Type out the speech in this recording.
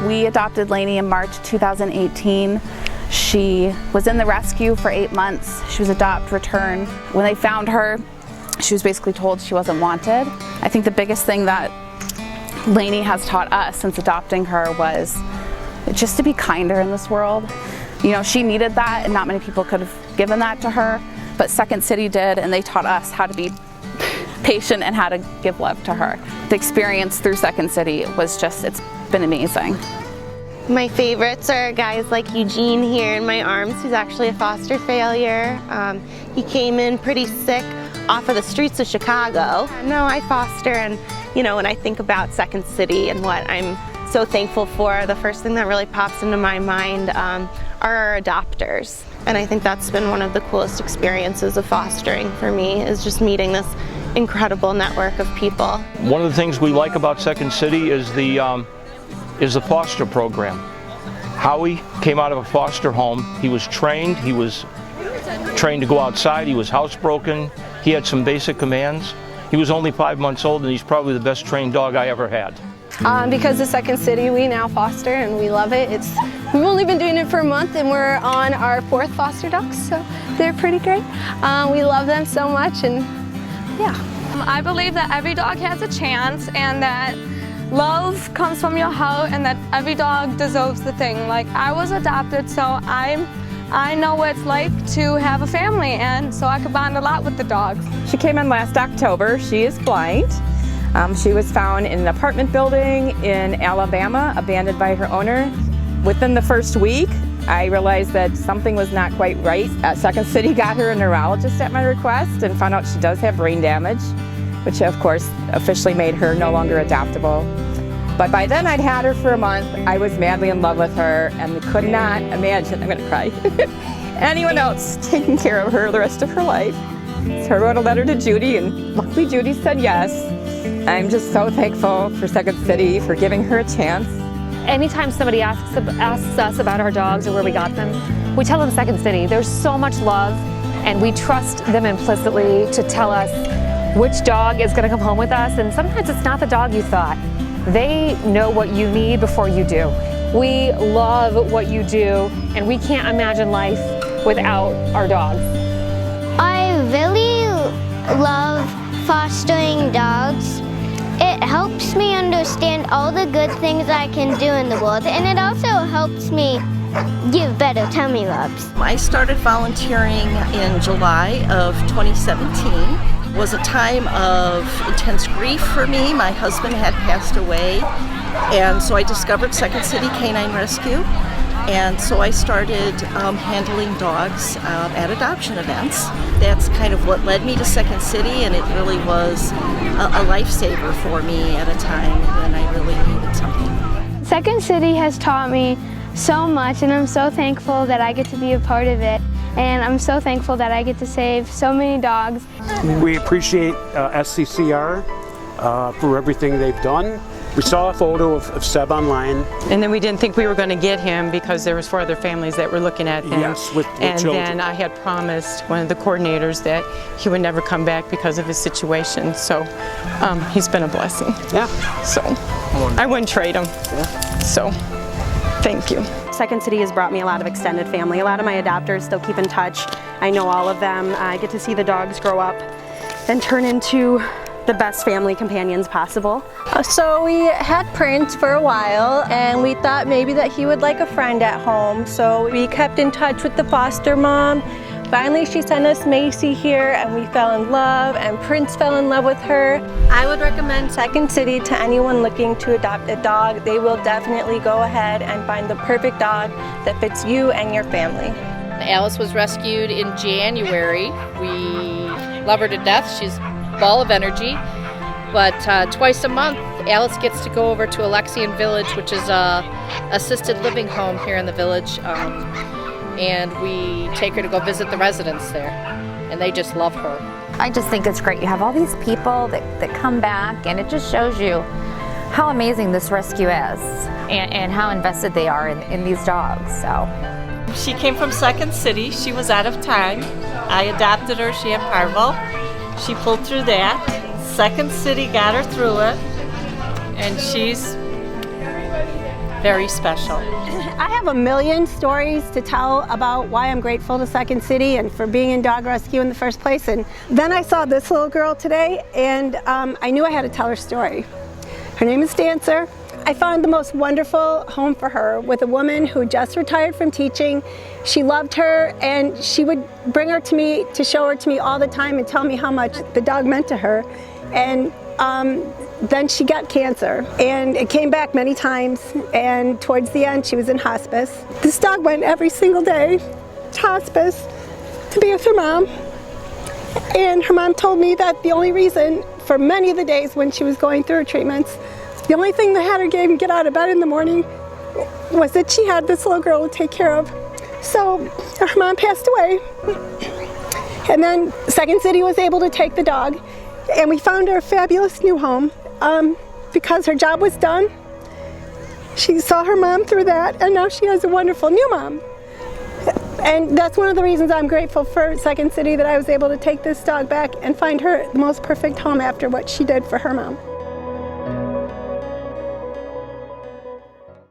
We adopted Lainey in March 2018. She was in the rescue for 8 months. She was adopt, return. When they found her, she was basically told she wasn't wanted. I think the biggest thing that Lainey has taught us since adopting her was just to be kinder in this world. You know, she needed that and not many people could have given that to her, but Second City did, and they taught us how to be patient and how to give love to her. The experience through Second City was just, it's been amazing. My favorites are guys like Eugene here in my arms, who's actually a foster failure. He came in pretty sick off of the streets of Chicago. No, I foster, and you know, when I think about Second City and what I'm so thankful for, the first thing that really pops into my mind are our adopters. And I think that's been one of the coolest experiences of fostering for me, is just meeting this incredible network of people. One of the things we like about Second City is the foster program. Howie came out of a foster home. He was trained to go outside. He was housebroken. He had some basic commands. He was only 5 months old, and he's probably the best trained dog I ever had. Because of Second City, we now foster and we love it. We've only been doing it for a month and we're on our 4th foster dogs, so they're pretty great. We love them so much, and yeah. I believe that every dog has a chance, and that love comes from your heart, and that every dog deserves the thing. Like, I was adopted, so I know what it's like to have a family, and so I could bond a lot with the dogs. She came in last October. She is blind. She was found in an apartment building in Alabama, abandoned by her owner. Within the first week, I realized that something was not quite right. Second City got her a neurologist at my request and found out she does have brain damage, which of course officially made her no longer adoptable. But by then I'd had her for a month. I was madly in love with her and could not imagine, I'm gonna cry, anyone else taking care of her the rest of her life. So I wrote a letter to Judy, and luckily Judy said yes. I'm just so thankful for Second City for giving her a chance. Anytime somebody asks us about our dogs or where we got them, we tell them Second City. There's so much love, and we trust them implicitly to tell us which dog is going to come home with us, and sometimes it's not the dog you thought. They know what you need before you do. We love what you do, and we can't imagine life without our dogs. I really love fostering dogs. It helps me understand all the good things I can do in the world, and it also helps me give better tummy rubs. I started volunteering in July of 2017. It was a time of intense grief for me. My husband had passed away, and so I discovered Second City Canine Rescue. And so I started handling dogs at adoption events. That's kind of what led me to Second City, and it really was a lifesaver for me at a time when I really needed something. Second City has taught me so much, and I'm so thankful that I get to be a part of it. And I'm so thankful that I get to save so many dogs. We appreciate SCCR for everything they've done. We saw a photo of Seb online. And then we didn't think we were going to get him because there was 4 other families that were looking at him. Yes, with and children. Then I had promised one of the coordinators that he would never come back because of his situation. So he's been a blessing. Yeah. So I wouldn't trade him. Yeah. So thank you. Second City has brought me a lot of extended family. A lot of my adopters still keep in touch. I know all of them. I get to see the dogs grow up and turn into the best family companions possible. So we had Prince for a while, and we thought maybe that he would like a friend at home. So we kept in touch with the foster mom. Finally, she sent us Macy here, and we fell in love, and Prince fell in love with her. I would recommend Second City to anyone looking to adopt a dog. They will definitely go ahead and find the perfect dog that fits you and your family. Alice was rescued in January. We love her to death. She's a ball of energy. But twice a month, Alice gets to go over to Alexian Village, which is a assisted living home here in the village. And we take her to go visit the residents there, and they just love her. I just think it's great. You have all these people that come back, and it just shows you how amazing this rescue is and how invested they are in these dogs. So she came from Second City. She was out of time. I adopted her. She had parvo. She pulled through that. Second City got her through it, and she's very special. I have a million stories to tell about why I'm grateful to Second City and for being in dog rescue in the first place. And then I saw this little girl today, and I knew I had to tell her story. Her name is Dancer. I found the most wonderful home for her with a woman who just retired from teaching. She loved her, and she would bring her to me to show her to me all the time and tell me how much the dog meant to her. And then she got cancer, and it came back many times, and towards the end she was in hospice. This dog went every single day to hospice to be with her mom, and her mom told me that the only reason for many of the days when she was going through her treatments, the only thing that had her get out of bed in the morning was that she had this little girl to take care of. So her mom passed away, and then Second City was able to take the dog, and we found her a fabulous new home because her job was done. She saw her mom through that, and now she has a wonderful new mom. And that's one of the reasons I'm grateful for Second City, that I was able to take this dog back and find her the most perfect home after what she did for her mom.